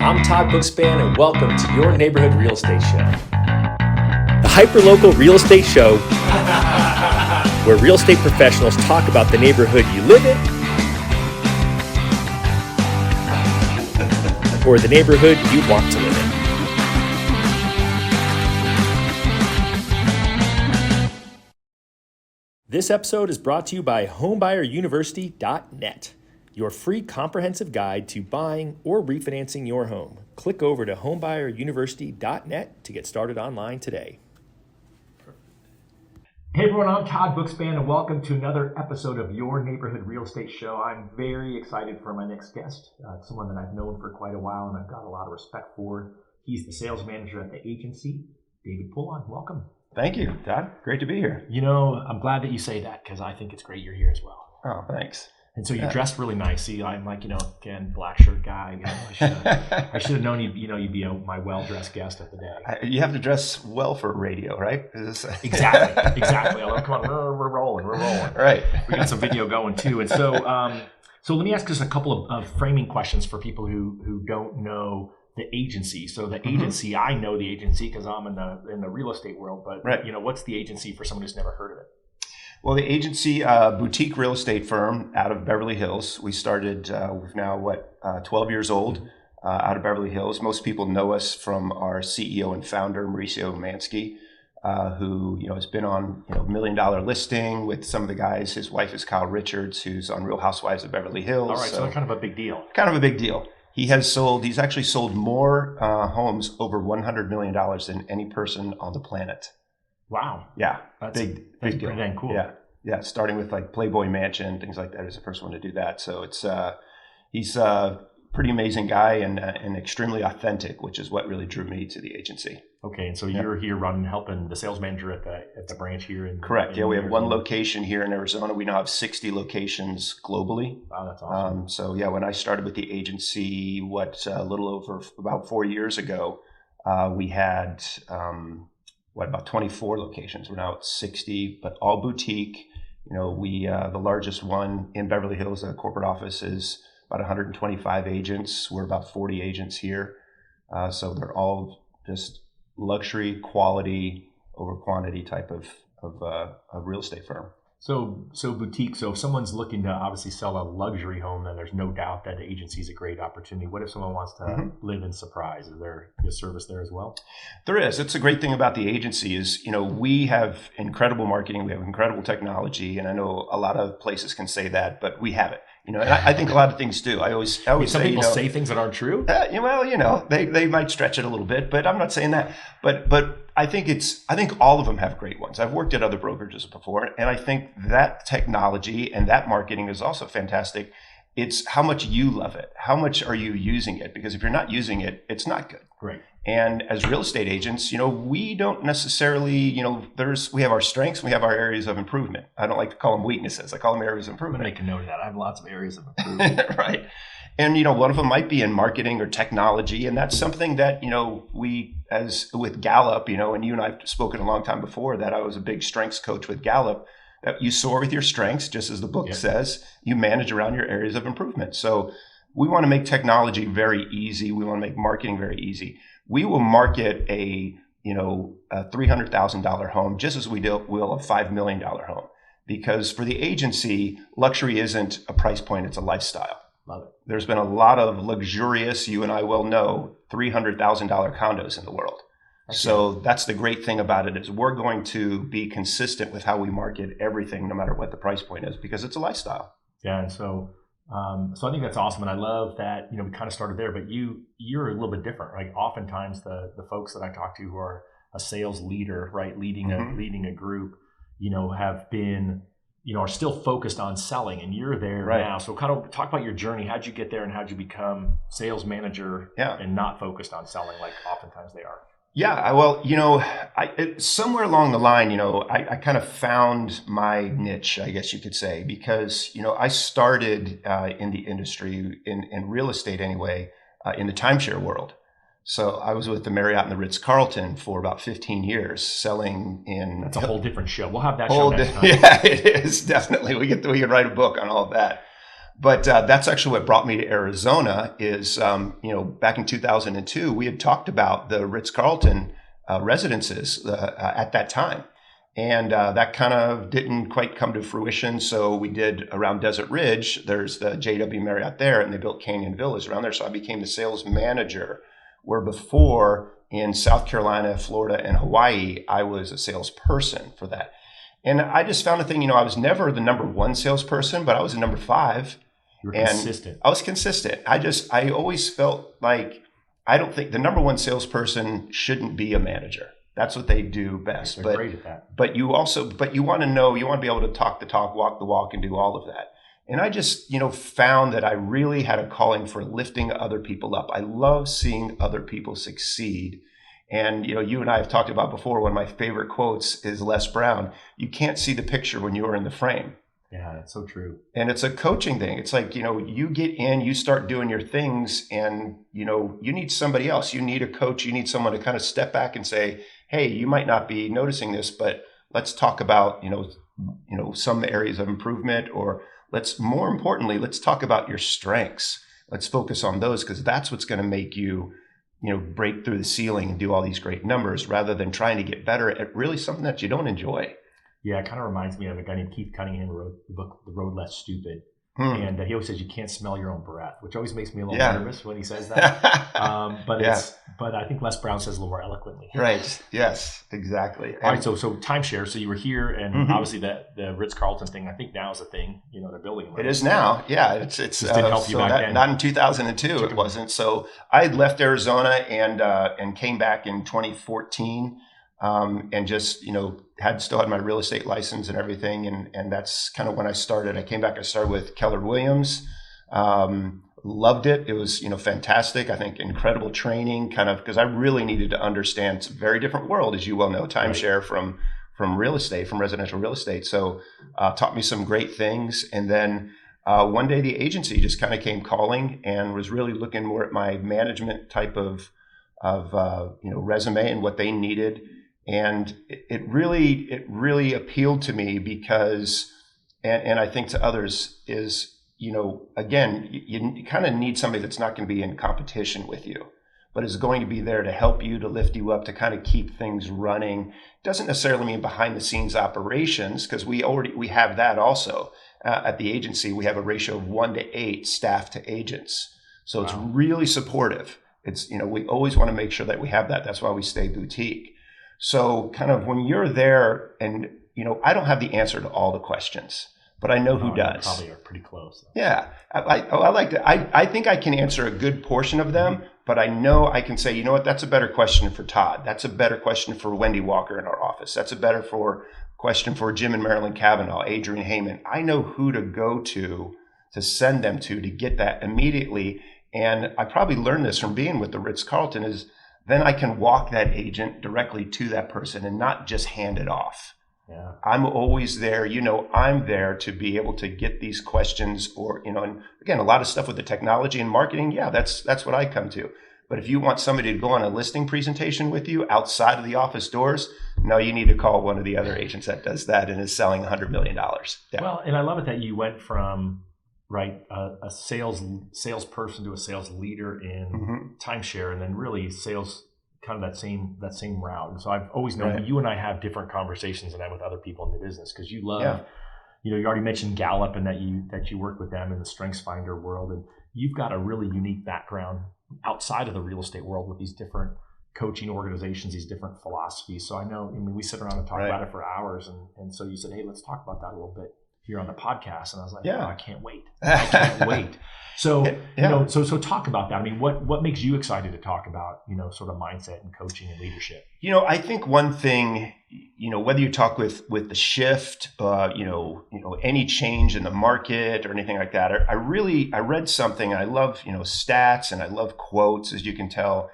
I'm Todd Bookspan, and welcome to your neighborhood real estate show. The hyperlocal real estate show where real estate professionals talk about the neighborhood you live in or the neighborhood you want to live in. This episode is brought to you by homebuyeruniversity.net, your free comprehensive guide to buying or refinancing your home. Click over to homebuyeruniversity.net to get started online today. Hey everyone, I'm Todd Bookspan, and welcome to another episode of your neighborhood real estate show. I'm very excited for my next guest, someone that I've known for quite a while and I've got a lot of respect for. He's the sales manager at the agency, David Pullon. Welcome. Thank you, Todd. Great to be here. You know, I'm glad that you say that because I think it's great you're here as well. Oh, thanks. And so you dressed really nice. See, I'm like, again, black shirt guy. I should have known you'd be my well-dressed guest of the day. You have to dress well for radio, right? Exactly. Come on, we're rolling. Right. We got some video going too. And so let me ask just a couple of framing questions for people who don't know the agency. So the agency, I know the agency because I'm in the real estate world, but right. What's the agency for someone who's never heard of it? Well, the agency, boutique real estate firm out of Beverly Hills. We started, we're now 12 years old, out of Beverly Hills. Most people know us from our CEO and founder, Mauricio Mansky, who, has been on, $1 million listing with some of the guys. His wife is Kyle Richards, who's on Real Housewives of Beverly Hills. All right. So kind of a big deal. Kind of a big deal. He's actually sold more homes over $100 million than any person on the planet. Wow. Yeah. That's big deal. Pretty dang cool. Yeah. Starting with like Playboy Mansion, things like that. He's the first one to do that. So it's, he's pretty amazing guy and extremely authentic, which is what really drew me to the agency. Okay. And so you're here helping the sales manager at the branch here in Correct. In we have Arizona. one location here in Arizona. We now have 60 locations globally. Wow, that's awesome. When I started with the agency, a little over about 4 years ago, we had, about 24 locations. We're now at 60, but all boutique. The largest one in Beverly Hills, the corporate office is about 125 agents. We're about 40 agents here. So they're all just luxury, quality over quantity type of real estate firm. So boutique. So if someone's looking to obviously sell a luxury home, then there's no doubt that the agency is a great opportunity. What if someone wants to live in surprise? Is there a service there as well? There is. It's a great thing about the agency is, we have incredible marketing. We have incredible technology. And I know a lot of places can say that, but we have it. And I think a lot of things do. I always some say, people say things that aren't true. They might stretch it a little bit, but I'm not saying that. But I think all of them have great ones. I've worked at other brokerages before, and I think that technology and that marketing is also fantastic. It's how much you love it. How much are you using it? Because if you're not using it, it's not good. Right. And as real estate agents, we don't necessarily, we have our strengths, and we have our areas of improvement. I don't like to call them weaknesses. I call them areas of improvement. I'm going to make a note of that. I have lots of areas of improvement. Right. And, one of them might be in marketing or technology. And that's something that, we, as with Gallup, and you and I have spoken a long time before that I was a big strengths coach with Gallup, that you soar with your strengths, just as the book says, you manage around your areas of improvement. So we want to make technology very easy. We want to make marketing very easy. We will market a $300,000 home just as we will a $5 million home. Because for the agency, luxury isn't a price point, it's a lifestyle. Love it. There's been a lot of luxurious, you and I well know, $300,000 condos in the world. So that's the great thing about it is we're going to be consistent with how we market everything, no matter what the price point is, because it's a lifestyle. Yeah, and so I think that's awesome, and I love that we kind of started there, but you're a little bit different, right? Oftentimes the folks that I talk to who are a sales leader, right, leading a group, have been are still focused on selling, and you're there now. So kind of talk about your journey. How'd you get there, and how'd you become sales manager and not focused on selling like oftentimes they are? Yeah, well, somewhere along the line, I kind of found my niche, I guess you could say, because, I started in the industry, in real estate anyway, in the timeshare world. So I was with the Marriott and the Ritz-Carlton for about 15 years selling in... That's a whole different show. We'll have that show next time. Yeah, it is, definitely. We could write a book on all of that. But that's actually what brought me to Arizona is, back in 2002, we had talked about the Ritz-Carlton residences at that time. And that kind of didn't quite come to fruition. So we did around Desert Ridge. There's the JW Marriott there, and they built Canyon Villas around there. So I became the sales manager, where before in South Carolina, Florida, and Hawaii, I was a salesperson for that. And I just found a thing, I was never the number one salesperson, but I was the number 5. You were consistent. I was consistent. I always felt like, I don't think the number one salesperson shouldn't be a manager. That's what they do best. They're great at that. But you want to be able to talk the talk, walk the walk, and do all of that. And I just, found that I really had a calling for lifting other people up. I love seeing other people succeed. And, you and I have talked about before, one of my favorite quotes is Les Brown. You can't see the picture when you are in the frame. Yeah, that's so true. And it's a coaching thing. It's like, you get in, you start doing your things, and, you need somebody else. You need a coach. You need someone to kind of step back and say, hey, you might not be noticing this, but let's talk about, some areas of improvement, or more importantly, let's talk about your strengths. Let's focus on those, because that's what's going to make you, break through the ceiling and do all these great numbers, rather than trying to get better at really something that you don't enjoy. Yeah, it kind of reminds me of a guy named Keith Cunningham who wrote the book, The Road Less Stupid. And he always says you can't smell your own breath, which always makes me a little nervous when he says that. But I think Les Brown says a little more eloquently. Right. Yes, exactly. All right. So timeshare. So you were here, and obviously the Ritz-Carlton thing, I think now is a thing. They're building them. Right? It is now. Yeah. It's didn't help you back then. Not in 2002. It wasn't. So I had left Arizona and came back in 2014. And just, still had my real estate license and everything. And that's kind of when I started. I came back, I started with Keller Williams. Loved it. It was, fantastic. I think incredible training, because I really needed to understand. It's a very different world, as you well know, timeshare from real estate, from residential real estate. So taught me some great things. And then one day the agency just kind of came calling and was really looking more at my management type of resume and what they needed. And it really appealed to me because, and I think to others is, again, you kind of need somebody that's not going to be in competition with you, but is going to be there to help you, to lift you up, to kind of keep things running. Doesn't necessarily mean behind the scenes operations, because we have that also. At the agency, we have a ratio of 1-8 staff to agents. So It's really supportive. It's, we always want to make sure that we have that. That's why we stay boutique. So kind of when you're there, and, I don't have the answer to all the questions, but I know who does. Probably are pretty close. Yeah. I like that. I think I can answer a good portion of them, but I know I can say, that's a better question for Todd. That's a better question for Wendy Walker in our office. That's a better question for Jim and Marilyn Cavanaugh, Adrian Heyman. I know who to go to send them to get that immediately. And I probably learned this from being with the Ritz-Carlton is, then I can walk that agent directly to that person and not just hand it off. Yeah. I'm always there. I'm there to be able to get these questions or, and again, a lot of stuff with the technology and marketing. Yeah, that's what I come to. But if you want somebody to go on a listing presentation with you outside of the office doors, no, you need to call one of the other agents that does that and is selling $100 million. Yeah. Well, and I love it that you went from a salesperson to a sales leader in timeshare, and then really sales kind of that same route. And so I've always known you and I have different conversations than I with other people in the business, because you love, you already mentioned Gallup and that you work with them in the StrengthsFinder world, and you've got a really unique background outside of the real estate world with these different coaching organizations, these different philosophies. So I know, we sit around and talk about it for hours, and so you said, hey, let's talk about that a little bit here on the podcast. And I was like, I can't wait. I can't wait. So, so talk about that. What makes you excited to talk about, sort of mindset and coaching and leadership? I think one thing, whether you talk with the shift, any change in the market or anything like that, I read something, and I love, stats, and I love quotes, as you can tell.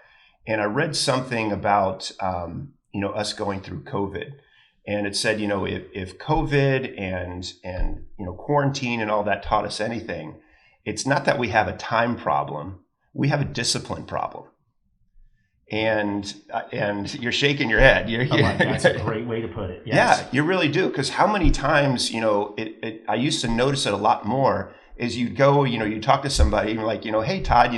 And I read something about, us going through COVID. And it said, if COVID and quarantine and all that taught us anything, it's not that we have a time problem, we have a discipline problem. And you're shaking your head. That's a great way to put it. Yes. Yeah, you really do. Because how many times, I used to notice it a lot more. is you'd go, you talk to somebody and you're like, hey Todd,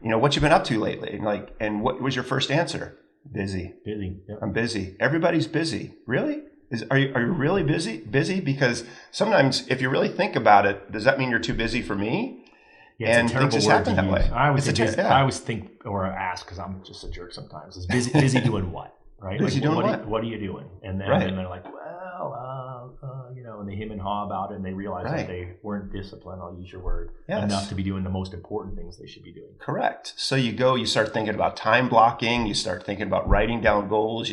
what you been up to lately? And what was your first answer? Busy. Yep. I'm busy. Everybody's busy. Really? Are you really busy? Busy? Because sometimes if you really think about it, does that mean you're too busy for me? Yeah, and things just happen that way. I always think or ask, because I'm just a jerk sometimes, is busy doing what? Right? Busy doing what? What are you doing? And then, and they're like, and they hem and haw about it, and they realize that they weren't disciplined, I'll use your word, enough to be doing the most important things they should be doing. Correct. So you start thinking about time blocking, you start thinking about writing down goals,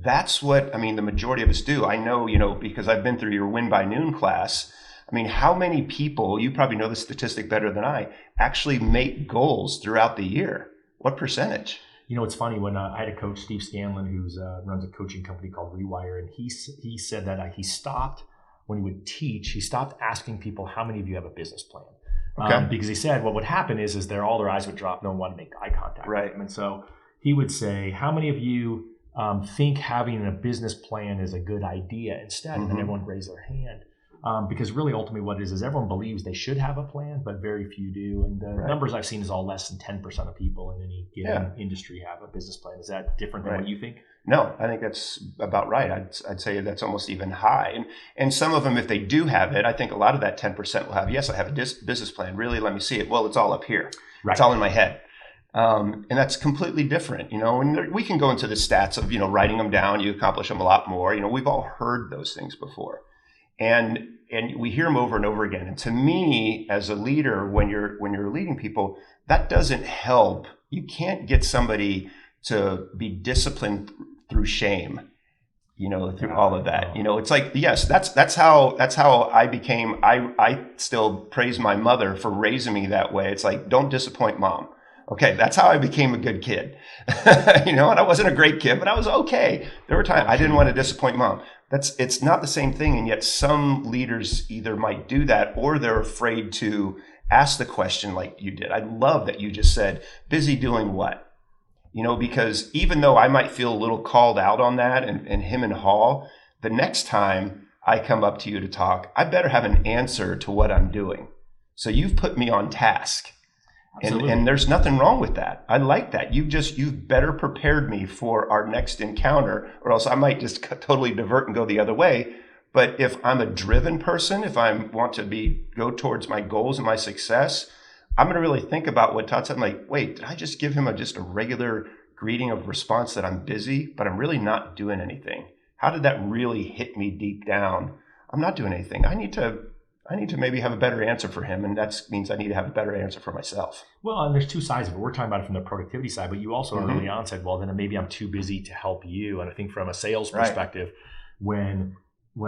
that's what, the majority of us do. I know, because I've been through your Win by Noon class. How many people, you probably know the statistic better than I, actually make goals throughout the year? What percentage? It's funny, when I had a coach, Steve Scanlon, who runs a coaching company called Rewire, and he said that he stopped, when he would teach, he stopped asking people, how many of you have a business plan? Okay. Because he said what would happen is all their eyes would drop, no one wanted to make eye contact with him. And so he would say, how many of you think having a business plan is a good idea instead? And then everyone raised their hand. Because really, ultimately, what it is everyone believes they should have a plan, but very few do. And the numbers I've seen is all less than 10% of people in any given industry have a business plan. Is that different than what you think? No, I think that's about right. I'd say that's almost even high. And some of them, if they do have it, I think a lot of that 10% will have, yes, I have a business plan. Really, let me see it. Well, it's all up here. Right. It's all in my head. And that's completely different, and we can go into the stats of, writing them down, you accomplish them a lot more. We've all heard those things before. And we hear them over and over again. And to me, as a leader, when you're leading people, that doesn't help. You can't get somebody to be disciplined through shame, through all of that. It's like, yes, that's how I became. I still praise my mother for raising me that way. It's like, don't disappoint mom. Okay, that's how I became a good kid. And I wasn't a great kid, but I was okay. There were times I didn't want to disappoint mom. It's not the same thing, and yet some leaders either might do that or they're afraid to ask the question like you did. I love that you just said, busy doing what? Because even though I might feel a little called out on that and him and haw, the next time I come up to you to talk, I better have an answer to what I'm doing. So you've put me on task. And there's nothing wrong with that. I like that. You've better prepared me for our next encounter, or else I might just totally divert and go the other way. But if I'm a driven person, if I want to go towards my goals and my success, I'm going to really think about what Todd said. I'm like, wait, did I just give him just a regular greeting of response that I'm busy, but I'm really not doing anything? How did that really hit me deep down? I'm not doing anything. I need to maybe have a better answer for him, and that means I need to have a better answer for myself. Well, and there's two sides of it. We're talking about it from the productivity side, but you also early on said, well, then maybe I'm too busy to help you. And I think from a sales perspective, when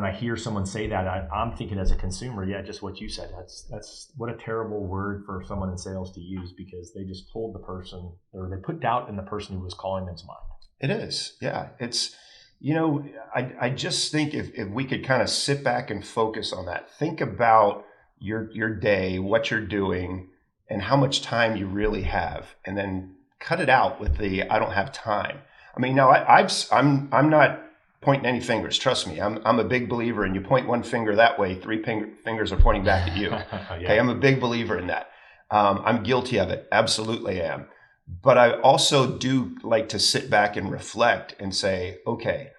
I hear someone say that, I'm thinking as a consumer, just what you said. That's what a terrible word for someone in sales to use, because they just told the person, or they put doubt in the person who was calling them's mind. It is, yeah. It's. I just think if we could kind of sit back and focus on that, think about your day, what you're doing, and how much time you really have, and then cut it out with the I don't have time. Now I'm not pointing any fingers. Trust me, I'm a big believer. And you point one finger that way, three fingers are pointing back at you. Okay, I'm a big believer in that. I'm guilty of it. Absolutely am. But I also do like to sit back and reflect and say, okay,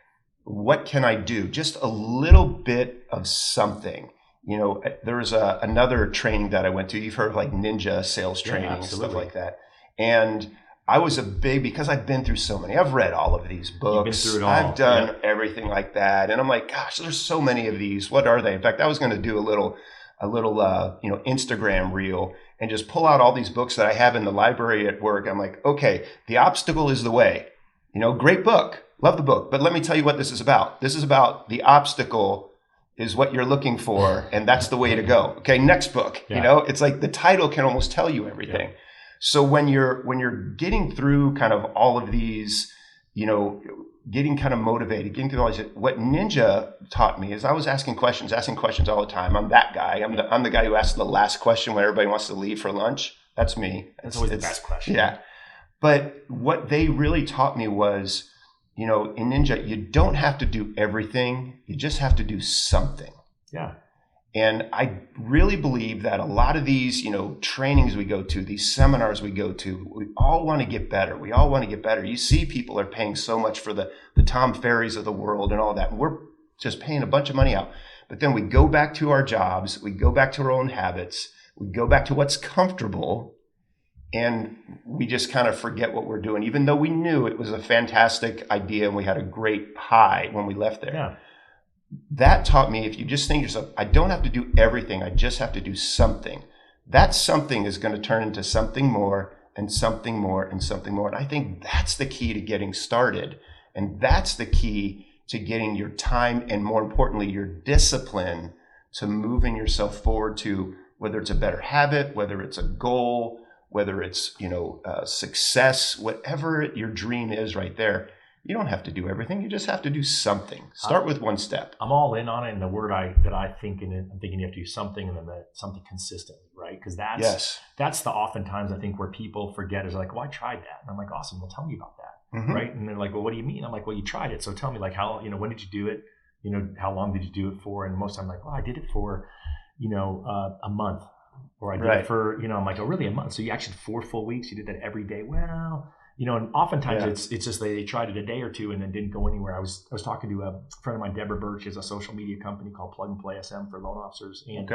what can I do? Just a little bit of something. There was another training that I went to. You've heard of like ninja sales training and stuff like that. And I was because I've been through so many. I've read all of these books. You've been through it all. I've done everything like that. And I'm like, gosh, there's so many of these. What are they? In fact, I was going to do a little Instagram reel and just pull out all these books that I have in the library at work. I'm like, okay, The Obstacle is the Way. Great book. Love the book. But let me tell you what this is about. This is about the obstacle is what you're looking for, and that's the way to go. Okay, next book. Yeah. It's like the title can almost tell you everything. Yeah. So when you're getting through kind of all of these, getting kind of motivated, getting through all these, what Ninja taught me is I was asking questions all the time. I'm that guy. I'm the guy who asks the last question when everybody wants to leave for lunch. That's me. That's always the best question. Yeah. But what they really taught me was, in Ninja, you don't have to do everything. You just have to do something. Yeah. And I really believe that a lot of these, trainings we go to, these seminars we go to, we all want to get better. We all want to get better. You see people are paying so much for the Tom Ferries of the world and all that. And we're just paying a bunch of money out. But then we go back to our jobs. We go back to our own habits. We go back to what's comfortable. And we just kind of forget what we're doing, even though we knew it was a fantastic idea and we had a great high when we left there. Yeah. That taught me, if you just think to yourself, I don't have to do everything. I just have to do something. That something is going to turn into something more and something more and something more. And I think that's the key to getting started. And that's the key to getting your time and, more importantly, your discipline to moving yourself forward to whether it's a better habit, whether it's a goal, whether it's, success, whatever your dream is right there. You don't have to do everything. You just have to do something. Start with one step. I'm all in on it. And the word I'm thinking you have to do something, and then something consistently, right? Because that's the oftentimes I think where people forget is like, well, I tried that. And I'm like, awesome. Well, tell me about that. Mm-hmm. Right. And they're like, well, what do you mean? I'm like, well, you tried it. So tell me, like, how, when did you do it? How long did you do it for? And most of the time, like, well, I did it for, a month. Or I did it for, I'm like, oh, really, a month? So you actually 4 full weeks, you did that every day? Well, and oftentimes it's just they tried it a day or two and then didn't go anywhere. I was talking to a friend of mine, Deborah Birch, has a social media company called Plug and Play SM for loan officers. And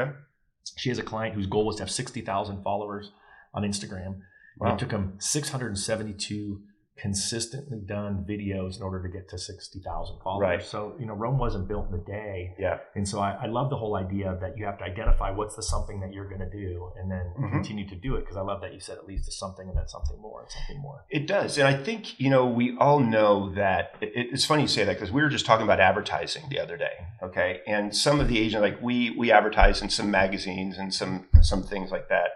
she has a client whose goal was to have 60,000 followers on Instagram. Wow. And it took him 672 consistently done videos in order to get to 60,000 followers. Right. So, Rome wasn't built in a day. Yeah. And so I love the whole idea that you have to identify what's the something that you're going to do and then continue to do it. Because I love that you said at least it's something and then something more and something more. It does. And I think, we all know that it's funny you say that because we were just talking about advertising the other day. Okay. And some of the agents, like we advertise in some magazines and some things like that.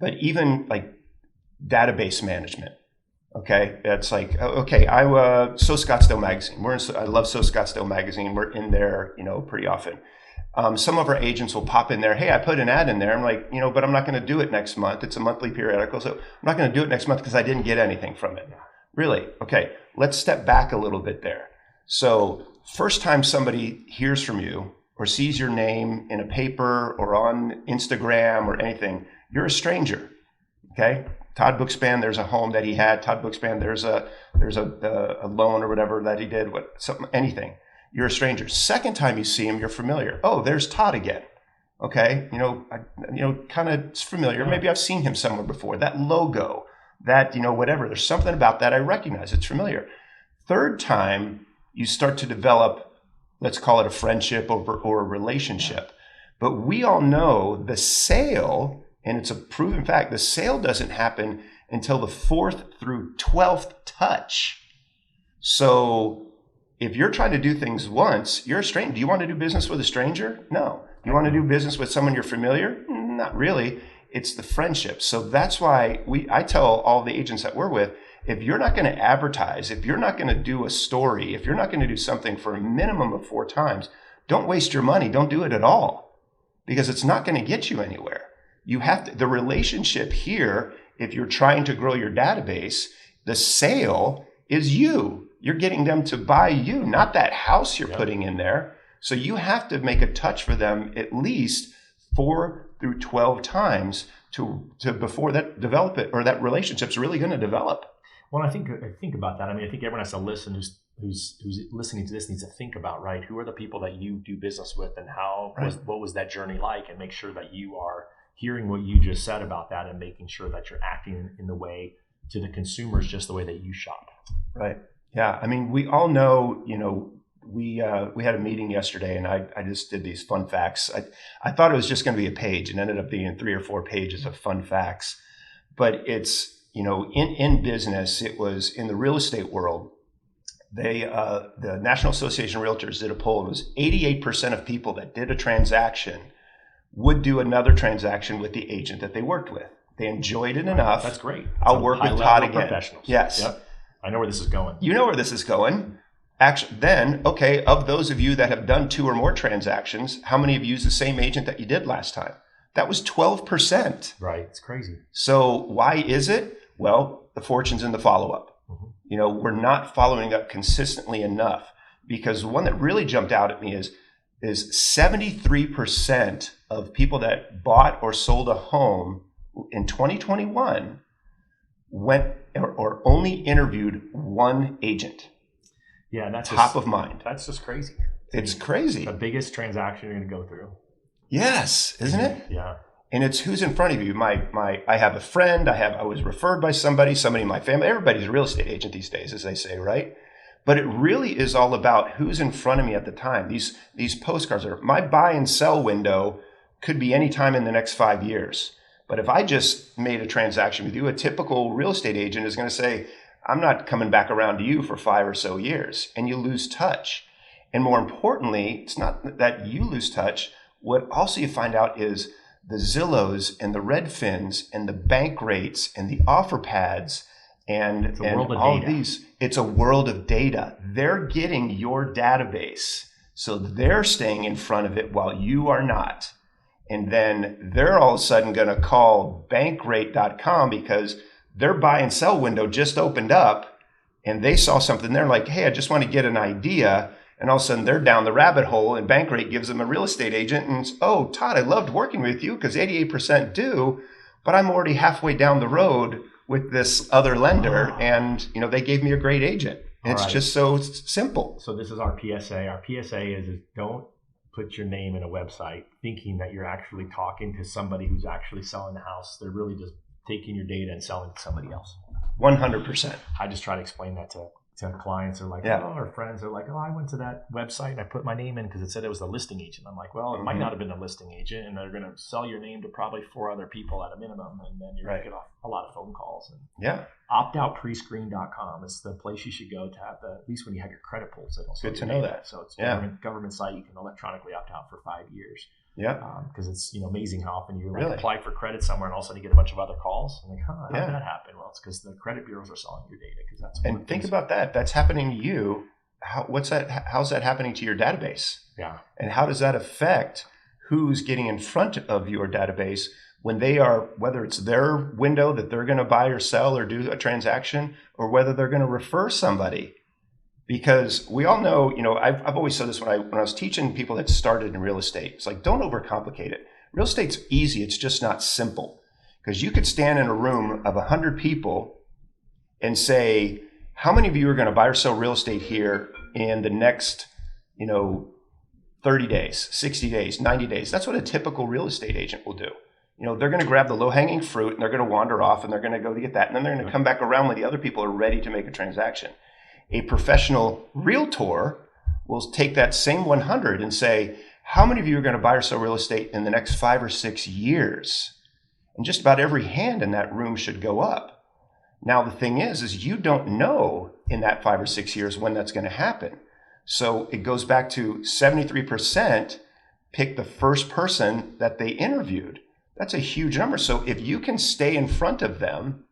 But even like database management. Okay, it's like, okay, So Scottsdale Magazine. I love So Scottsdale Magazine. We're in there, pretty often. Some of our agents will pop in there. Hey, I put an ad in there. I'm like, but I'm not going to do it next month. It's a monthly periodical, so I'm not going to do it next month because I didn't get anything from it. Really? Okay, let's step back a little bit there. So first time somebody hears from you or sees your name in a paper or on Instagram or anything, you're a stranger. Okay. Todd Bookspan, there's a home that he had. Todd Bookspan, there's a loan or whatever that he did. Anything. You're a stranger. Second time you see him, you're familiar. Oh, there's Todd again. Okay, kind of familiar. Maybe I've seen him somewhere before. That logo, that whatever. There's something about that I recognize. It's familiar. Third time you start to develop, let's call it a friendship or a relationship. But we all know the sale. And it's a proven fact, the sale doesn't happen until the 4th through 12th touch. So if you're trying to do things once, you're a stranger. Do you want to do business with a stranger? No. You want to do business with someone you're familiar? Not really. It's the friendship. So that's why I tell all the agents that we're with, if you're not going to advertise, if you're not going to do a story, if you're not going to do something for a minimum of 4 times, don't waste your money. Don't do it at all because it's not going to get you anywhere. You have to, the relationship here, if you're trying to grow your database, the sale is you. You're getting them to buy you, not that house you're putting in there. So you have to make a touch for them at least 4 through 12 times to before that develop it or that relationship's really going to develop. Well, I think about that. I mean, I think everyone has to listen who's listening to this needs to think about, right? Who are the people that you do business with and what was that journey like, and make sure that you are hearing what you just said about that and making sure that you're acting in the way to the consumers just the way that you shop. Right. Yeah. I mean, we all know, we had a meeting yesterday and I just did these fun facts. I thought it was just going to be a page and ended up being 3 or 4 pages of fun facts. But it's, in business, it was in the real estate world. The National Association of Realtors did a poll. It was 88% of people that did a transaction would do another transaction with the agent that they worked with. They enjoyed it enough. That's great. I'll work with Todd again. Professionals. Yes. Yep. I know where this is going. You know where this is going. Actually, then, okay, of those of you that have done 2 or more transactions, how many have used the same agent that you did last time? That was 12%. Right. It's crazy. So why is it? Well, the fortune's in the follow-up. Mm-hmm. We're not following up consistently enough because the one that really jumped out at me is is 73% of people that bought or sold a home in 2021 went or only interviewed one agent. Yeah, and that's top of mind. That's just crazy. It's crazy. The biggest transaction you're going to go through. Yes, isn't it? Yeah. And it's who's in front of you. I have a friend. I was referred by somebody in my family. Everybody's a real estate agent these days, as they say, right? But it really is all about who's in front of me at the time. These postcards are my buy and sell window could be any time in the next 5 years. But if I just made a transaction with you, a typical real estate agent is going to say, I'm not coming back around to you for 5 or so years, and you lose touch. And more importantly, it's not that you lose touch. What also you find out is the Zillows and the Redfins and the bank rates and the offer pads and all of these. It's a world of data. They're getting your database. So they're staying in front of it while you are not. And then they're all of a sudden going to call bankrate.com because their buy and sell window just opened up and they saw something there like, hey, I just want to get an idea. And all of a sudden they're down the rabbit hole and Bankrate gives them a real estate agent and, oh, Todd, I loved working with you because 88% do, but I'm already halfway down the road with this other lender and, they gave me a great agent. And it's just so simple. So this is our PSA. Our PSA is don't put your name in a website thinking that you're actually talking to somebody who's actually selling the house. They're really just taking your data and selling it to somebody else. 100%. I just try to explain that to clients. Are like, our friends are like, I went to that website and I put my name in because it said it was a listing agent. I'm like, well, it might not have been a listing agent, and they're going to sell your name to probably 4 other people at a minimum, and then you're going to get a lot of phone calls. And optoutprescreen.com is the place you should go to have at least when you have your credit pulls. Good to know that. So it's a government site. You can electronically opt out for 5 years. Yeah. Because it's amazing how often you apply for credit somewhere and all of a sudden you get a bunch of other calls. And how did that happen? Well, it's because the credit bureaus are selling your data. Because that's and think about that. That's happening to you. How's that happening to your database? Yeah. And how does that affect who's getting in front of your database when they are, whether it's their window that they're going to buy or sell or do a transaction, or whether they're going to refer somebody? Because we all know, I've always said this when I was teaching people that started in real estate. It's like, don't overcomplicate it. Real estate's easy. It's just not simple. Because you could stand in a room of 100 people and say, how many of you are going to buy or sell real estate here in the next, 30 days, 60 days, 90 days? That's what a typical real estate agent will do. They're going to grab the low-hanging fruit and they're going to wander off and they're going to go to get that. And then they're going to come back around when the other people are ready to make a transaction. A professional realtor will take that same 100 and say, how many of you are going to buy or sell real estate in the next 5 or 6 years? And just about every hand in that room should go up. Now, the thing is you don't know in that 5 or 6 years when that's going to happen. So it goes back to 73% pick the first person that they interviewed. That's a huge number. So if you can stay in front of them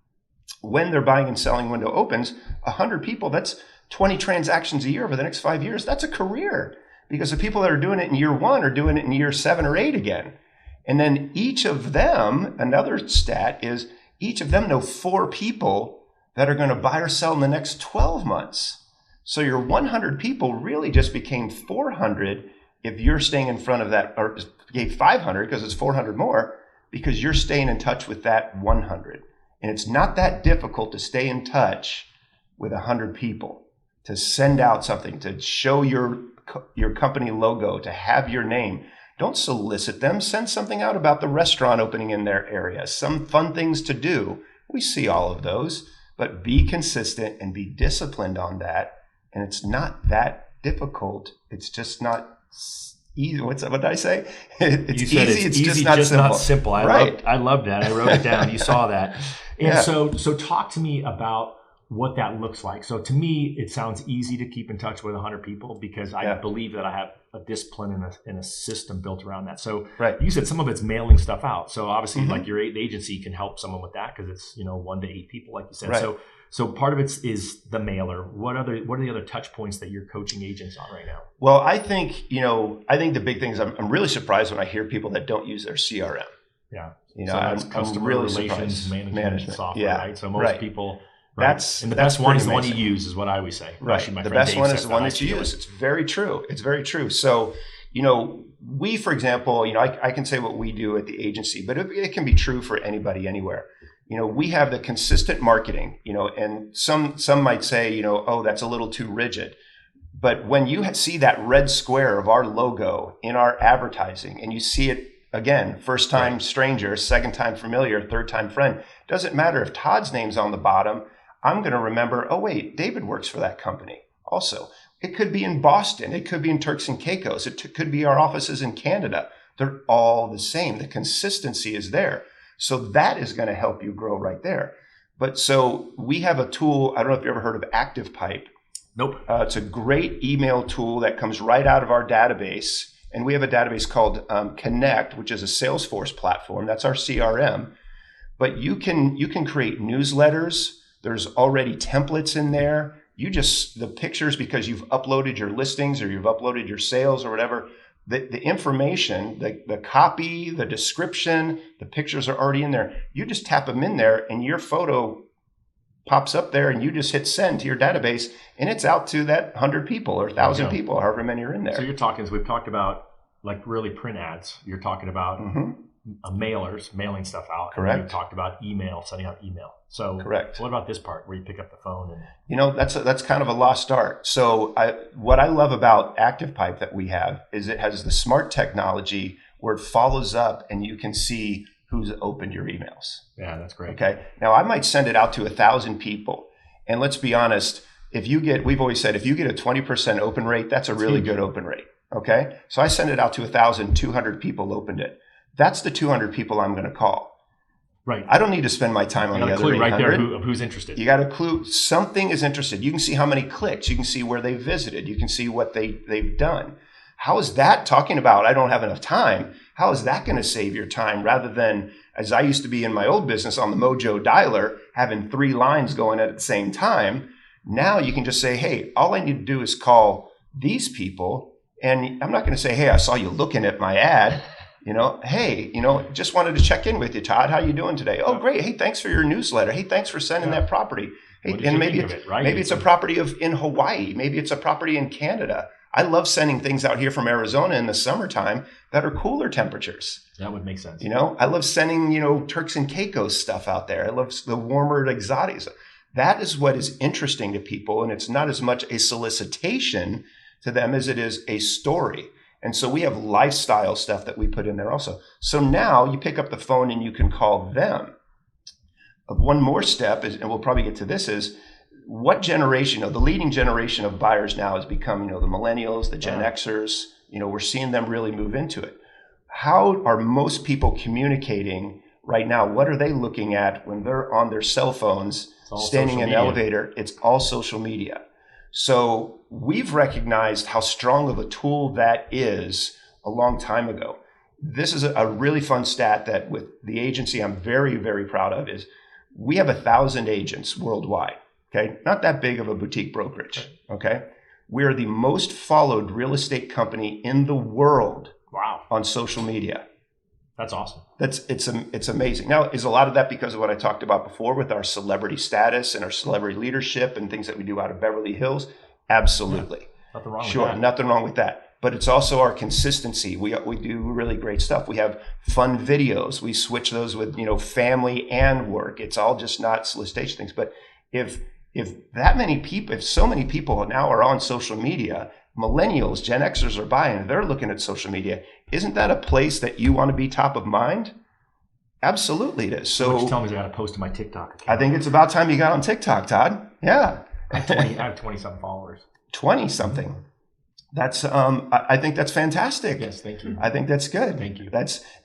when their buying and selling window opens, 100 people, that's 20 transactions a year over the next 5 years. That's a career, because the people that are doing it in year 1 are doing it in year 7 or 8 again. And then each of them, another stat is each of them know 4 people that are going to buy or sell in the next 12 months. So your 100 people really just became 400 if you're staying in front of that, or gave 500 because it's 400 more, because you're staying in touch with that 100. And it's not that difficult to stay in touch with 100 people, to send out something, to show your company logo, to have your name. Don't solicit them. Send something out about the restaurant opening in their area, some fun things to do. We see all of those, but be consistent and be disciplined on that. And it's not that difficult. It's just not easy. What did I say? It's easy. It's just not simple. I loved that. I wrote it down. You saw that. And so talk to me about what that looks like. So to me, it sounds easy to keep in touch with 100 people because I believe that I have a discipline and a system built around that. So you said some of it's mailing stuff out. So obviously like your agency can help someone with that because it's 1 to 8 people, like you said. Right. So part of it is the mailer. What are the other touch points that you're coaching agents on right now? Well, I think the big thing is I'm really surprised when I hear people that don't use their CRM. Yeah. So that's customer really relations management software, right? So most people, and the best one is the one you use, is what I always say. Right. The best one is the one that you use. It's very true. So, we, for example, I can say what we do at the agency, but it can be true for anybody anywhere. We have the consistent marketing, and some might say, oh, that's a little too rigid. But when you see that red square of our logo in our advertising, and you see it again, first time stranger, second time familiar, third time friend, doesn't matter if Todd's name's on the bottom. I'm going to remember, oh, wait, David works for that company also. It could be in Boston. It could be in Turks and Caicos. It could be our offices in Canada. They're all the same. The consistency is there. So that is going to help you grow right there. But so we have a tool. I don't know if you ever heard of ActivePipe. Nope. It's a great email tool that comes right out of our database. And we have a database called Connect, which is a Salesforce platform. That's our CRM. But you can create newsletters. There's already templates in there. The pictures, because you've uploaded your listings or you've uploaded your sales or whatever, the information, the copy, the description, the pictures are already in there. You just tap them in there and your photo pops up there and you just hit send to your database and it's out to that 100 people or 1,000 people, however many are in there. So you're talking, as we've talked about, like really print ads. You're talking about mailers, mailing stuff out. Correct. You talked about email, sending out email. So correct. What about this part where you pick up the phone? That's kind of a lost art. So what I love about ActivePipe that we have is it has the smart technology where it follows up and you can see who's opened your emails. Yeah, that's great. Okay. Now I might send it out to 1,000 people. And let's be honest, we've always said, if you get a 20% open rate, that's a really good open rate. Okay. So I send it out to 1,200 people opened it. That's the 200 people I'm going to call. Right. I don't need to spend my time on the other 800. Right there of who's interested. You got a clue. Something is interested. You can see how many clicks. You can see where they visited. You can see what they've done. How is that talking about, I don't have enough time? How is that going to save your time rather than, as I used to be in my old business on the Mojo dialer, having 3 lines going at the same time? Now you can just say, hey, all I need to do is call these people. And I'm not going to say, hey, I saw you looking at my ad. Hey, just wanted to check in with you, Todd. How you doing today? Oh, great. Hey, thanks for your newsletter. Hey, thanks for sending that property. Hey, and maybe it's a property in Hawaii. Maybe it's a property in Canada. I love sending things out here from Arizona in the summertime that are cooler temperatures. That would make sense. I love sending, Turks and Caicos stuff out there. I love the warmer exotics. That is what is interesting to people. And it's not as much a solicitation to them as it is a story. And so we have lifestyle stuff that we put in there also. So now you pick up the phone and you can call them. One more step is, and we'll probably get to this, is what generation, the leading generation of buyers now has become, the millennials, the Gen Xers. We're seeing them really move into it. How are most people communicating right now? What are they looking at when they're on their cell phones, standing in an elevator? It's all social media. So we've recognized how strong of a tool that is a long time ago. This is a really fun stat that with the agency I'm very, very proud of is we have 1,000 agents worldwide. Okay. Not that big of a boutique brokerage. Okay. We are the most followed real estate company in the world. Wow. On social media. That's awesome. It's amazing. Now, is a lot of that because of what I talked about before with our celebrity status and our celebrity leadership and things that we do out of Beverly Hills? Absolutely. Yeah, nothing wrong with that. Sure, nothing wrong with that. But it's also our consistency. We do really great stuff. We have fun videos. We switch those with, family and work. It's all just not solicitation things. But if so many people now are on social media, millennials, Gen Xers are buying, they're looking at social media. Isn't that a place that you want to be top of mind? Absolutely it is. So you tell me I got to post to my TikTok account. I think it's about time you got on TikTok, Todd. Yeah. I have 20-something followers. 20-something. That's I think that's fantastic. Yes, thank you. I think that's good. Thank you.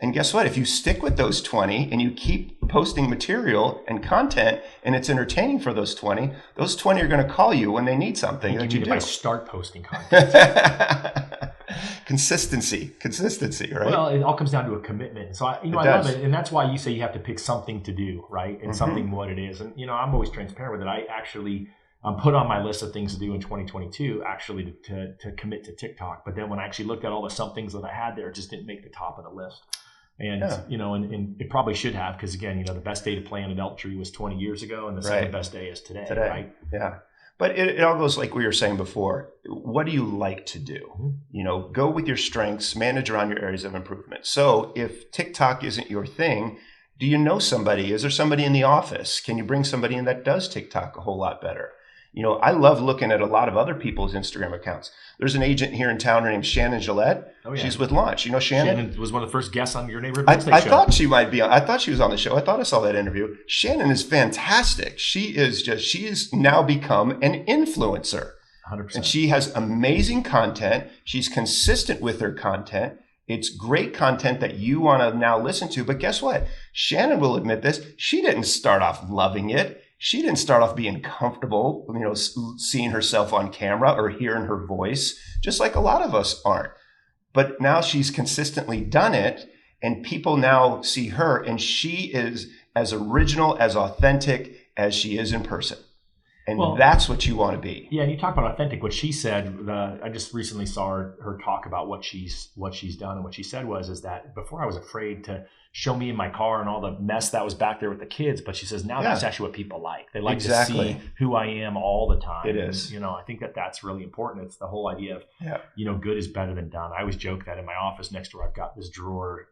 And guess what? If you stick with those 20 and you keep posting material and content and it's entertaining for those 20 are going to call you when they need something that you do. If I start posting content. Consistency, right? Well, it all comes down to a commitment. So I love it, and that's why you say you have to pick something to do, right? And something what it is. And I'm always transparent with it. I actually put on my list of things to do in 2022, actually to commit to TikTok. But then when I actually looked at all the somethings that I had there, it just didn't make the top of the list. And and it probably should have, because again, the best day to plant an elk tree was 20 years ago, and the second best day is today, right? Yeah. But it all goes like we were saying before. What do you like to do? Go with your strengths, manage around your areas of improvement. So if TikTok isn't your thing, do you know somebody? Is there somebody in the office? Can you bring somebody in that does TikTok a whole lot better? I love looking at a lot of other people's Instagram accounts. There's an agent here in town. Her name's Shannon Gillette. Oh, yeah. She's with Launch. You know Shannon? Shannon was one of the first guests on your neighborhood. I thought she might be on. I thought she was on the show. I thought I saw that interview. Shannon is she is now become an influencer. 100%. And she has amazing content. She's consistent with her content. It's great content that you want to now listen to. But guess what? Shannon will admit this. She didn't start off loving it. She didn't start off being comfortable, seeing herself on camera or hearing her voice, just like a lot of us aren't. But now she's consistently done it, and people now see her, and she is as original, as authentic as she is in person. And that's what you want to be. Yeah, and you talk about authentic. What she said, I just recently saw her talk about what she's done, and what she said is that before I was afraid to show me in my car and all the mess that was back there with the kids, but she says now that's actually what people like. They like to see who I am all the time. It is. And, I think that's really important. It's the whole idea of good is better than done. I always joke that in my office next door I've got this drawer.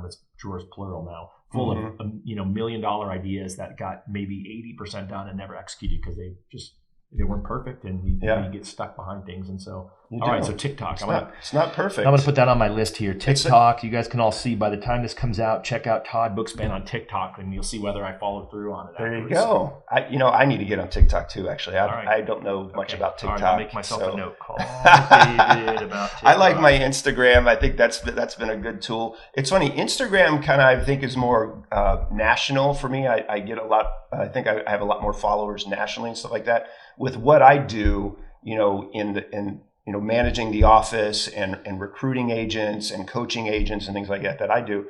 It's drawers plural now, full of $1 million ideas that got maybe 80% done and never executed because they weren't perfect, and you get stuck behind things. And so, all right, so TikTok. It's not perfect. I'm going to put that on my list here. TikTok, you guys can all see by the time this comes out, check out Todd Bookspan on TikTok, and you'll see whether I followed through on it. There you go. I need to get on TikTok too, actually. I don't know much about TikTok. I'll make myself a note. Call David about TikTok. I like my Instagram. I think that's been a good tool. It's funny. Instagram kind of, I think, is more national for me. I get a lot. I think I have a lot more followers nationally and stuff like that. With what I do, in managing the office and recruiting agents and coaching agents and things like that I do,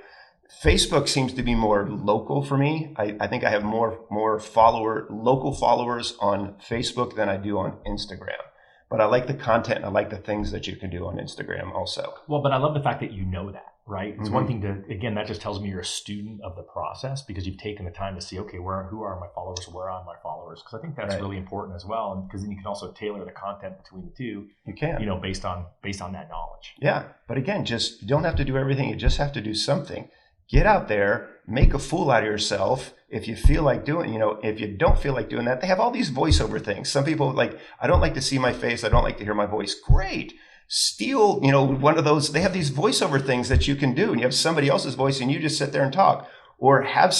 Facebook seems to be more local for me. I think I have more local followers on Facebook than I do on Instagram. But I like the content and I like the things that you can do on Instagram also. Well, but I love the fact that you know that, right? It's one thing that just tells me you're a student of the process because you've taken the time to see, okay, who are my followers? Where are my followers? Because I think that's really important as well. And because then you can also tailor the content between the two. You can. Based on that knowledge. Yeah. But again, you don't have to do everything. You just have to do something. Get out there, make a fool out of yourself. If you feel like doing, if you don't feel like doing that, they have all these voiceover things. Some people I don't like to see my face. I don't like to hear my voice. Great. Steal, one of those. They have these voiceover things that you can do, and you have somebody else's voice and you just sit there and talk, or have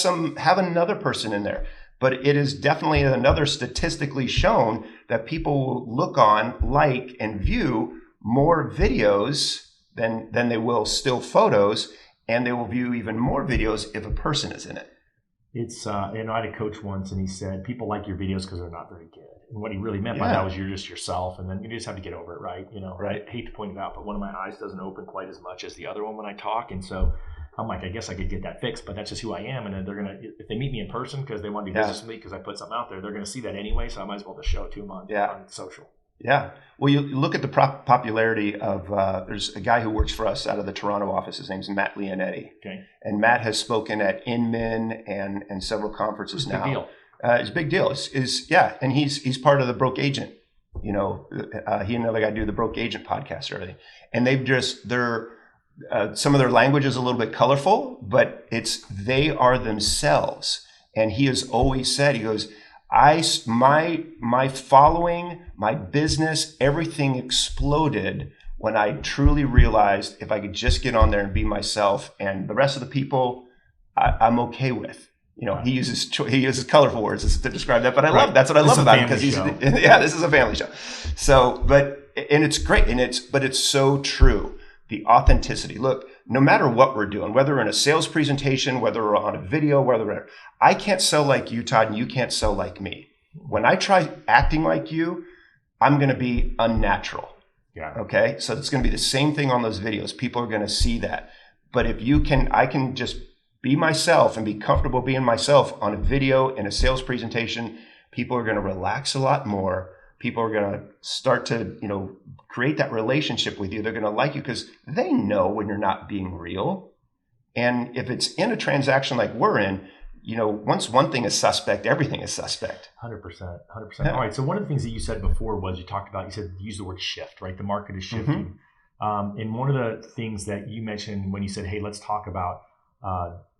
another person in there. But it is definitely another statistically shown that people will look on, like, and view more videos than they will still photos. And they will view even more videos if a person is in it. It's, I had a coach once, and he said, people like your videos because they're not very good. And what he really meant by that was you're just yourself, and then you just have to get over it, right? Right. I hate to point it out, but one of my eyes doesn't open quite as much as the other one when I talk. And so I'm like, I guess I could get that fixed, but that's just who I am. And then they're going to, if they meet me in person because they want to do business with me because I put something out there, they're going to see that anyway. So I might as well just show it to them on social. Yeah. Well, you look at the popularity of, there's a guy who works for us out of the Toronto office. His name's Matt Leonetti. Okay. And Matt has spoken at Inman and several conferences now. Big deal. It's a big deal. And he's part of the Broke Agent. He and another guy do the Broke Agent podcast or everything. And some of their language is a little bit colorful, but they are themselves. And he has always said, he goes, my following, my business, everything exploded when I truly realized if I could just get on there and be myself, and the rest of the people I'm okay with. He uses colorful words to describe that, but that's what I love about him because this is a family show. So, and it's great, but it's so true. The authenticity. Look, no matter what we're doing, whether we're in a sales presentation, whether we're on a video, I can't sell like you, Todd, and you can't sell like me. When I try acting like you, I'm going to be unnatural. Yeah. Okay. So it's going to be the same thing on those videos. People are going to see that. But if I can just be myself and be comfortable being myself on a video in a sales presentation, people are going to relax a lot more. People are going to start to, create that relationship with you. They're going to like you because they know when you're not being real. And if it's in a transaction like we're in, once one thing is suspect, everything is suspect. 100%. 100%. Yeah. All right. So one of the things that you said before was you use the word shift, right? The market is shifting. And one of the things that you mentioned when you said, hey, let's talk about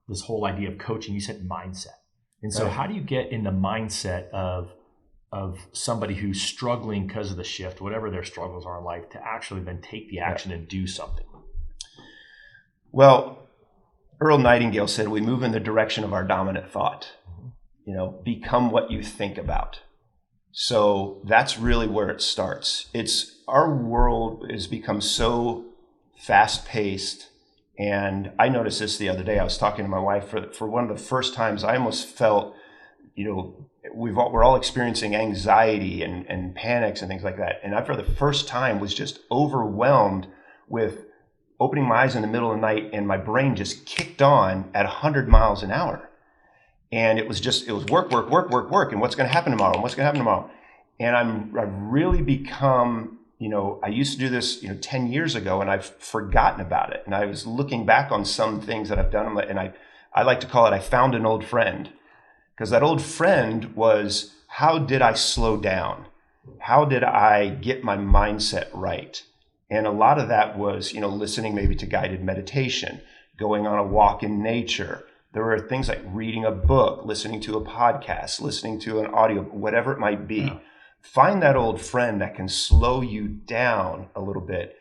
this whole idea of coaching, you said mindset. And so how do you get in the mindset of somebody who's struggling because of the shift, whatever their struggles are in life, to actually then take the action and do something? Well, Earl Nightingale said, we move in the direction of our dominant thought. Become what you think about. So that's really where it starts. Our world has become so fast paced. And I noticed this the other day. I was talking to my wife for one of the first times. I almost felt, we're all experiencing anxiety and panics and things like that. And I, for the first time, was just overwhelmed with opening my eyes in the middle of the night, and my brain just kicked on at 100 miles an hour. And it was work, and what's going to happen tomorrow, And I've really become, I used to do this, 10 years ago, and I've forgotten about it. And I was looking back on some things that I've done, and I like to call it, I found an old friend. Because that old friend was, how did I slow down? How did I get my mindset right? And a lot of that was, listening maybe to guided meditation, going on a walk in nature. There were things like reading a book, listening to a podcast, listening to an audio, whatever it might be. Yeah. Find that old friend that can slow you down a little bit,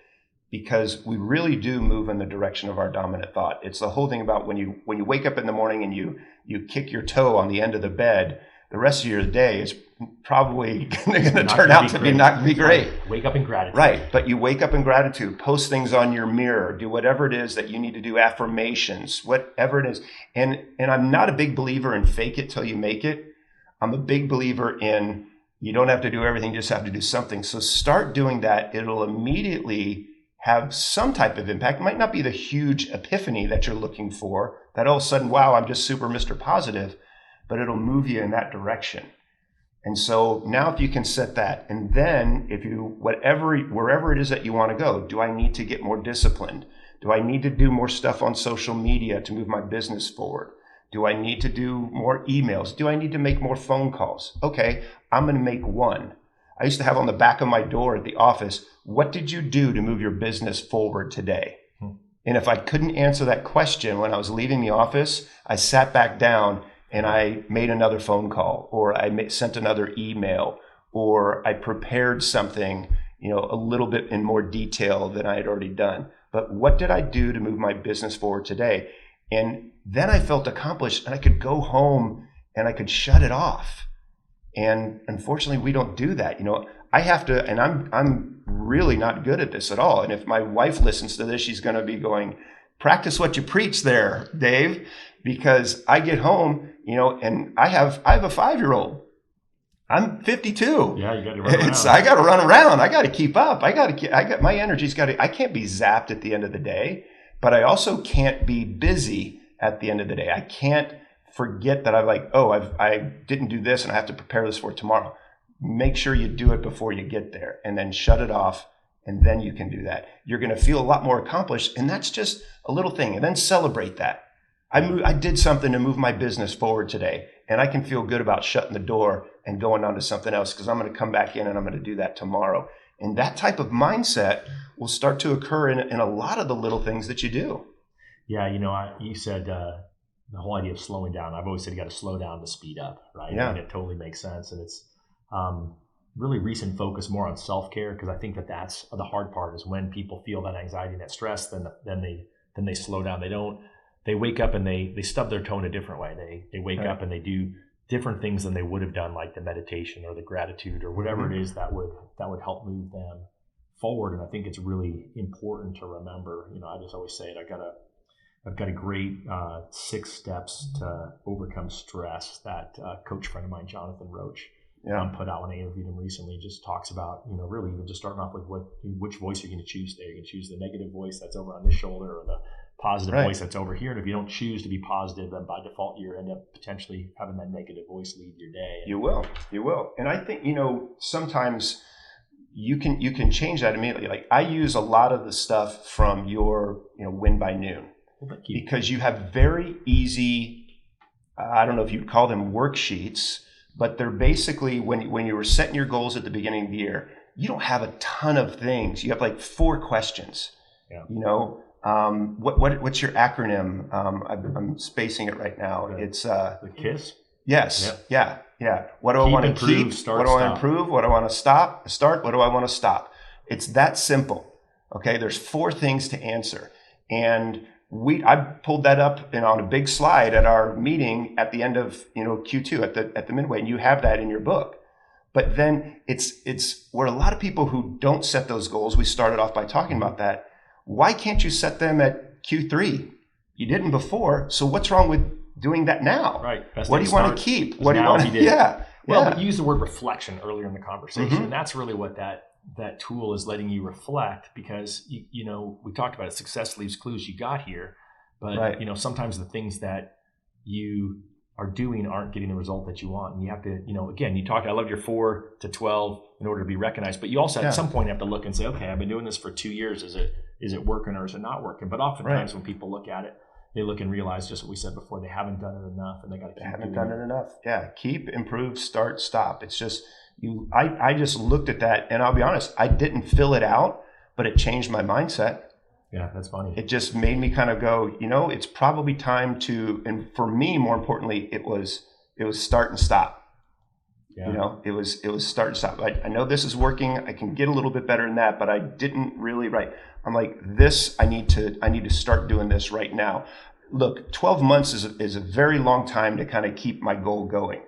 because we really do move in the direction of our dominant thought. It's the whole thing about when you wake up in the morning and you kick your toe on the end of the bed, the rest of your day is probably going to turn out to be not be great. Wake up in gratitude. Right. But you wake up in gratitude, post things on your mirror, do whatever it is that you need to do, affirmations, whatever it is. And I'm not a big believer in fake it till you make it. I'm a big believer in you don't have to do everything, you just have to do something. So start doing that. It'll immediately have some type of impact. It might not be the huge epiphany that you're looking for, that all of a sudden, wow, I'm just super Mr. Positive, but it'll move you in that direction. And so now if you can set that, and then wherever it is that you want to go, do I need to get more disciplined? Do I need to do more stuff on social media to move my business forward? Do I need to do more emails? Do I need to make more phone calls? Okay, I'm going to make one. I used to have on the back of my door at the office, what did you do to move your business forward today? And if I couldn't answer that question when I was leaving the office, I sat back down and I made another phone call, or I sent another email, or I prepared something, a little bit in more detail than I had already done. But what did I do to move my business forward today? And then I felt accomplished, and I could go home and I could shut it off. And unfortunately, we don't do that. I have to, and I'm really not good at this at all. And if my wife listens to this, she's going to be going, practice what you preach there, Dave, because I get home, and I have a 5-year-old. I'm 52. Yeah, you got to run around. I got to run around. I got to keep up. I got my energy's I can't be zapped at the end of the day, but I also can't be busy at the end of the day. I can't forget that I didn't do this and I have to prepare this for tomorrow. Make sure you do it before you get there, and then shut it off, and then you can do that. You're going to feel a lot more accomplished, and that's just a little thing. And then celebrate that. I did something to move my business forward today, and I can feel good about shutting the door and going on to something else, because I'm going to come back in and I'm going to do that tomorrow. And that type of mindset will start to occur in a lot of the little things that you do. Yeah, you said the whole idea of slowing down. I've always said you got to slow down to speed up, right? Yeah. And it totally makes sense. And it's really recent focus more on self-care, because I think that's the hard part, is when people feel that anxiety and that stress, then they slow down. They wake up and they stub their toe in a different way. They wake up and they do different things than they would have done, like the meditation or the gratitude or whatever it is that would help move them forward. And I think it's really important to remember, I just always say it, I've got a great 6 steps to overcome stress that coach friend of mine, Jonathan Roach, put out when I interviewed him recently. Just talks about, really even just starting off with which voice you're going to choose there. You can choose the negative voice that's over on this shoulder, or the positive voice that's over here. And if you don't choose to be positive, then by default you end up potentially having that negative voice lead your day. You will. And I think, sometimes you can change that immediately. Like, I use a lot of the stuff from your, Win by Noon. Well, thank you. Because you have very easy I don't know if you'd call them worksheets, but they're basically when you were setting your goals at the beginning of the year, you don't have a ton of things. You have like 4 questions. Yeah. You know, what's your acronym? I'm spacing it right now. Okay. It's The KISS. yes, Yep. yeah. What do I Keep, want to improve, keep? start, What do I want stop. to improve? What do I want to start? What do I want to stop? It's that simple. Okay, there's 4 things to answer, and I pulled that up on a big slide at our meeting at the end of Q2 at the midway, and you have that in your book. But then it's where a lot of people who don't set those goals. We started off by talking about that. Why can't you set them at Q3? You didn't before, so what's wrong with doing that now? Right. Best What do you want to keep? What do you want to? Yeah. Well, yeah. but you used the word reflection earlier in the conversation, Mhm. and that's really what that tool is letting you reflect, because we talked about it. Success leaves clues. You got here, but Right. sometimes the things that you are doing aren't getting the result that you want, and you have to again, you talked. I love your 4 to 12 in order to be recognized, but you also at some point have to look and say, okay, I've been doing this for 2 years. Is it working or is it not working? But oftentimes when people look at it, they look and realize just what we said before. They haven't done it enough, and they got to keep doing it. They haven't done it enough. Yeah. Keep, improve, start, stop. It's just I just looked at that, and I'll be honest, I didn't fill it out, but it changed my mindset. Yeah, that's funny. It just made me kind of go, it's probably time to, and for me, more importantly, it was start and stop. Yeah. It was start and stop. I know this is working. I can get a little bit better than that, but I didn't really. Right. I'm like, I need to start doing this right now. Look, 12 months is a very long time to kind of keep my goal going.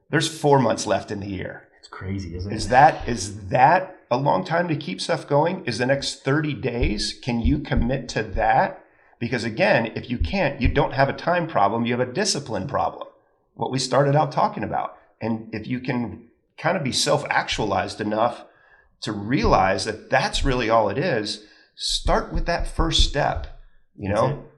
There's 4 months left in the year. It's crazy, isn't it? Is that a long time to keep stuff going? Is the next 30 days? Can you commit to that? Because again, if you can't, you don't have a time problem. You have a discipline problem. What we started out talking about. And if you can kind of be self-actualized enough to realize that that's really all it is, start with that first step.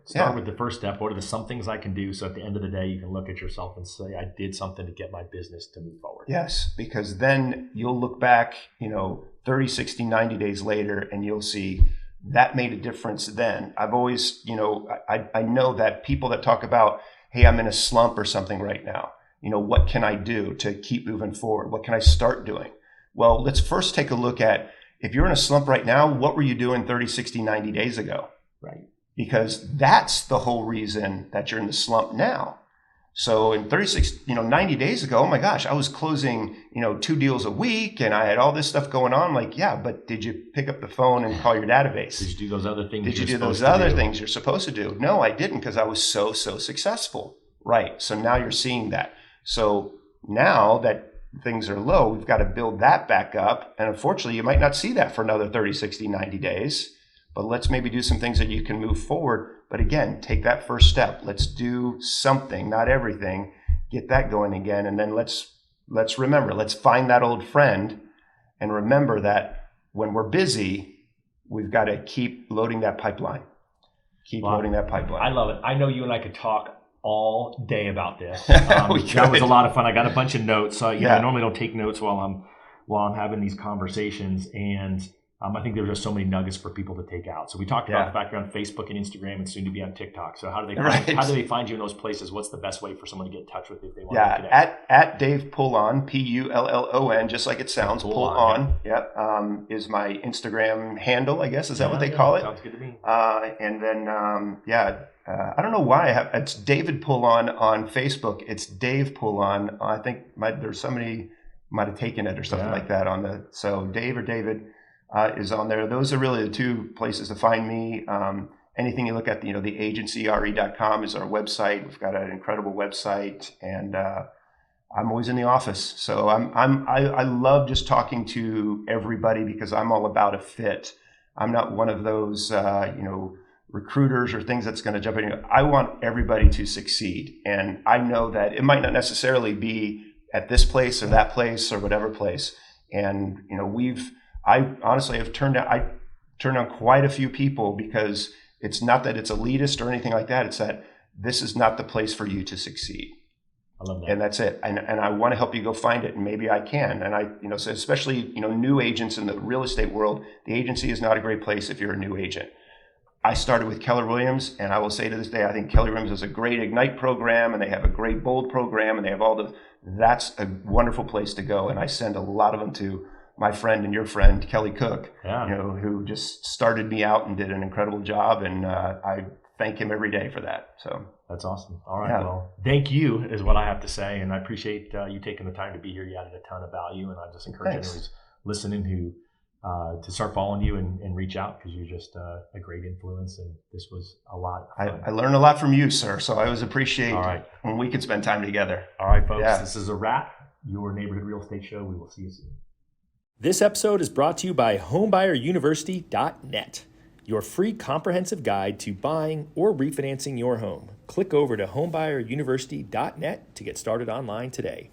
Start with the first step. What are some things I can do? So at the end of the day, you can look at yourself and say, I did something to get my business to move forward. Yes, because then you'll look back, 30, 60, 90 days later, and you'll see that made a difference then. I've always, I know that people that talk about, hey, I'm in a slump or something right now. What can I do to keep moving forward? What can I start doing? Well, let's first take a look at, if you're in a slump right now, what were you doing 30, 60, 90 days ago? Right. Because that's the whole reason that you're in the slump now. So in 90 days ago, oh my gosh, I was closing, 2 deals a week and I had all this stuff going on. Like, yeah, but did you pick up the phone and call your database? Did you do those other things? Did you do those other things you're supposed to do? No, I didn't, because I was so successful. Right. So now you're seeing that. So now that things are low, we've got to build that back up. And unfortunately, you might not see that for another 30, 60, 90 days. But let's maybe do some things that you can move forward. But again, take that first step. Let's do something, not everything. Get that going again. And then let's remember, let's find that old friend and remember that when we're busy, we've got to keep loading that pipeline. Loading that pipeline. I love it. I know you and I could talk all day about this. That was a lot of fun. I got a bunch of notes. So I normally don't take notes while I'm having these conversations, and I think there's just so many nuggets for people to take out. So we talked about the fact you're on Facebook and Instagram and soon to be on TikTok. So how do they find you in those places? What's the best way for someone to get in touch with you if they want to connect? At Dave Pullon, Pullon, just like it sounds. Pullon. Is my Instagram handle, I guess. Is that what they call it? Sounds good to me. And then I don't know why it's David Pullon on Facebook. It's Dave Pullon. I think there's somebody might have taken it or something like that so Dave or David is on there. Those are really the 2 places to find me. Anything you look at, the agencyre.com is our website. We've got an incredible website, and I'm always in the office. So I love just talking to everybody because I'm all about a fit. I'm not one of those recruiters or things that's going to jump in. I want everybody to succeed, and I know that it might not necessarily be at this place or that place or whatever place. And I honestly have turned down quite a few people because it's not that it's elitist or anything like that. It's that this is not the place for you to succeed. I love that. And that's it. And I want to help you go find it, and maybe I can. And so especially, new agents in the real estate world, the agency is not a great place if you're a new agent. I started with Keller Williams, and I will say to this day, I think Keller Williams has a great Ignite program, and they have a great Bold program, and they have that's a wonderful place to go. And I send a lot of them to my friend and your friend, Kelly Cook, who just started me out and did an incredible job. And I thank him every day for that. So that's awesome. All right. Well, thank you is what I have to say. And I appreciate you taking the time to be here. You added a ton of value. And I just encourage anyone who's listening to start following you and reach out, because you're just a great influence. And this was a lot of fun. I learned a lot from you, sir. So I always appreciate when we can spend time together. All right, folks. Yeah. This is a wrap. Your Neighborhood Real Estate Show. We will see you soon. This episode is brought to you by homebuyeruniversity.net, your free comprehensive guide to buying or refinancing your home. Click over to homebuyeruniversity.net to get started online today.